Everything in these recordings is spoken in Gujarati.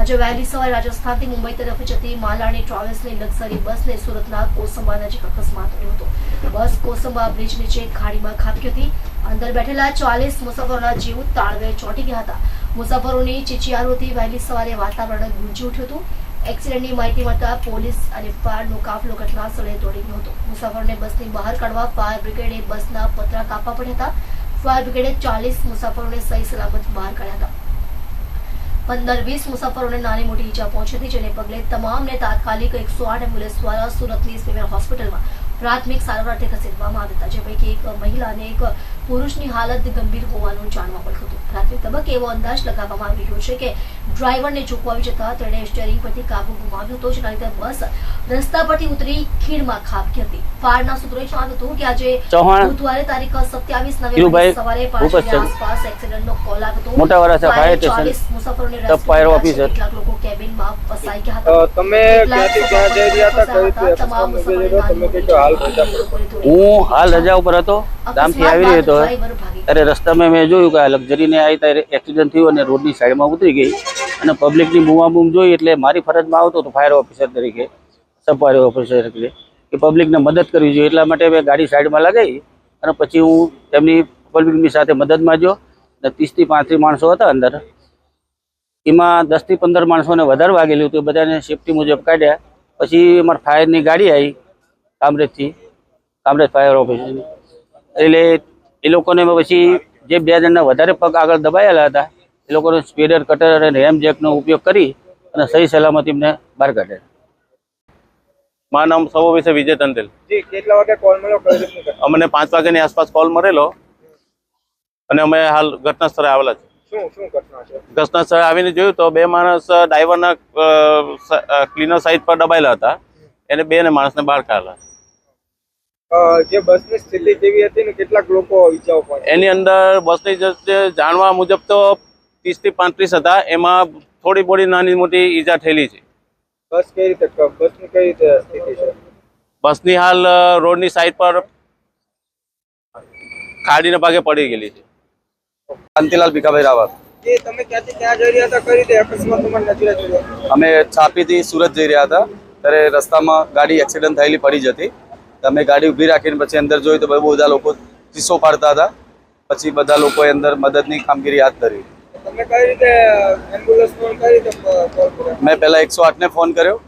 આજે વહેલી સવારે રાજસ્થાનથી મુંબઈ તરફ જતી માલાણી ટ્રાવેલ્સની લક્ઝરી બસને સુરતના કોસંબા નજીક અકસ્માત થયો હતો। બસ કોસંબા બ્રિજ નીચે ખાડીમાં ખાબકી હતી। અંદર બેઠેલા 40 મુસાફરોના જીવ તાળવે ચોંટી ગયા હતા। મુસાફરોની ચીચિયારોથી વહેલી સવારે વાતાવરણ ગુંજી ઉઠ્યું હતું। એક્સિડન્ટની માહિતી મળતા પોલીસ અને ફાયરનો કાફલો ઘટના સ્થળે દોડી ગયો હતો। મુસાફરોને બસની બહાર કાઢવા ફાયર બ્રિગેડે બસના પતરા કાપવા પડ્યા હતા। ફાયર બ્રિગેડે 40 મુસાફરોને સહી સલામત બહાર કાઢ્યા હતા। 15-20 મુસાફરોને નાની મોટી ઈજા પહોંચી હતી, જેને પગલે તમામને તાત્કાલિક 108 એમ્બ્યુલન્સ દ્વારા સુરતની સિવિલ હોસ્પિટલમાં પ્રાથમિક સારવાર અર્થે ખસેડવામાં આવ્યા હતા, જે પૈકી એક મહિલા અને એક પુરુષની હાલત ગંભીર હોવાનું જાણવા મળ્યું હતું। પ્રાથમિક તબક્કે એવો અંદાજ લગાવવામાં આવી રહ્યો છે કે ડ્રાઈવરને ઝૂકવાવી જતા તેણે સ્ટીયરિંગ પરથી કાબુ ગુમાવ્યો હતો, જેના લીધે બસ રસ્તા પરથી ઉતરી ખીણમાં ખાબકી હતી। ફાયરના સૂત્રોએ જણાવ્યું હતું કે આજે બુધવારે તારીખ 27 નવેમ્બર સવારે 5 વાગ્યાની આસપાસ એક્સિડન્ટનો કોલ આવ્યો હતો। 40 મુસાફરોને કેટલાક લોકો કેબિનમાં ફસાઈ ગયા હતા। તમે ક્યાંથી ક્યાં જઈ રહ્યા હતા? કઈ રીતે તમામ મુસાફરોને તમે કેટલો હાલ રજા પર? હું હાલ રજા ઉપર હતો, ગામથી આવી રહ્યો હતો ત્યારે રસ્તામાં મેં જોયું કે આ લક્ઝરીને આવી ત્યારે એક્સિડન્ટ થયું અને રોડની સાઈડમાં ઉતરી ગઈ અને પબ્લિકની બૂમાબૂમ જોઈ એટલે મારી ફરજમાં આવતો હતો ફાયર ઓફિસર તરીકે, સબ ફાયર ઓફિસર તરીકે કે પબ્લિકને મદદ કરવી જોઈએ, એટલા માટે મેં ગાડી સાઈડમાં લગાવી અને પછી હું તેમની પબ્લિકની સાથે મદદમાં ગયો અને 30 થી 35 માણસો હતા અંદર, એમાં 10 થી 15 માણસોને વધારે વાગેલું હતું, બધાને સેફટી મુજબ કાઢ્યા। પછી અમારી ફાયરની ગાડી આવી કામરેજથી, કામરેજ ફાયર ઓફિસની, એટલે એ લોકોને પછી જે 2 જણના વધારે પગ આગળ દબાયેલા હતા એ લોકોને સ્પીડર કટર અને રેમ જેકનો ઉપયોગ કરી અને સહી સલામત એમને બહાર કાઢ્યા। મારું નામ સૌ વિશે વિજય તંતેલ। જી, કેટલા વાગે કોલ મળ્યો? કઈ રીતનું? અમને 5 વાગ્યાની આસપાસ કોલ મળેલો અને અમે હાલ ઘટના સ્થળે આવેલા છે। શું ઘટના છે? ઘટના સ્થળે આવીને જોયું તો 2 માણસ ડ્રાઈવરના ક્લીનર સાઈડ પર દબાયેલા હતા, એને 2 માણસને બહાર કાઢેલા। જે બસની સ્થિતિ કેવી હતી ને કેટલાક લોકો ઈજાઓ પહોંચી? એની અંદર બસની જાણવા મુજબ તો 30 થી 35 હતા, એમાં થોડી બોડી નાની મોટી ઈજા થયેલી છે। બસની કઈ રીતે સ્થિતિ છે? બસની હાલ રોડની સાઈડ પર ખાડીના ભાગે પડી ગયેલી છે। કાંતિલાલ ભીખાભાઈ રાવત। જે તમે ક્યાંથી ક્યાં જઈ રહ્યા હતા? કઈ રીતે અકસ્માત તમારી નજરે જોયો? અમે છાપીથી સુરત જઈ રહ્યા હતા ત્યારે રસ્તામાં ગાડી એક્સિડન્ટ થયેલી પડી જ હતી। અમે ગાડી ઊભી રાખીને પછી અંદર જોયું તો બહુ બધા લોકો ચીસો પાડતા હતા, પછી બધા લોકોએ અંદર મદદની કામગીરી હાથ ધરી। તમે કઈ રીતે એમ્બ્યુલન્સ ફોન કઈ રીતે કોલ કર્યો? મેં પહેલા 108 ને ફોન કર્યો,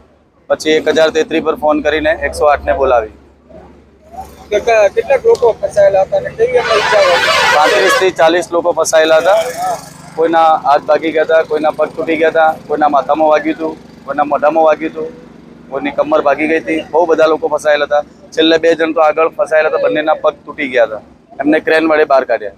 પછી 1033 પર ફોન કરીને 108 ને બોલાવી। કેટલાક લોકો ફસાયેલા હતા અને કેવી એમની ઈજાઓ હતી? 35 થી 40 લોકો ફસાયેલા હતા। કોઈના હાથ ભાગી ગયા હતા, કોઈના પગ તૂટી ગયા હતા, કોઈના માથામાં વાગ્યું હતું, કોઈના મોઢામાં વાગ્યું હતું, કોઈની કમર ભાગી ગઈ હતી। બહુ બધા લોકો ફસાયેલા હતા। છેલ્લે 2 જણ તો આગળ ફસાયેલા હતા, બંનેના પગ તૂટી ગયા હતા, એમને ક્રેન વડે બહાર કાઢ્યા।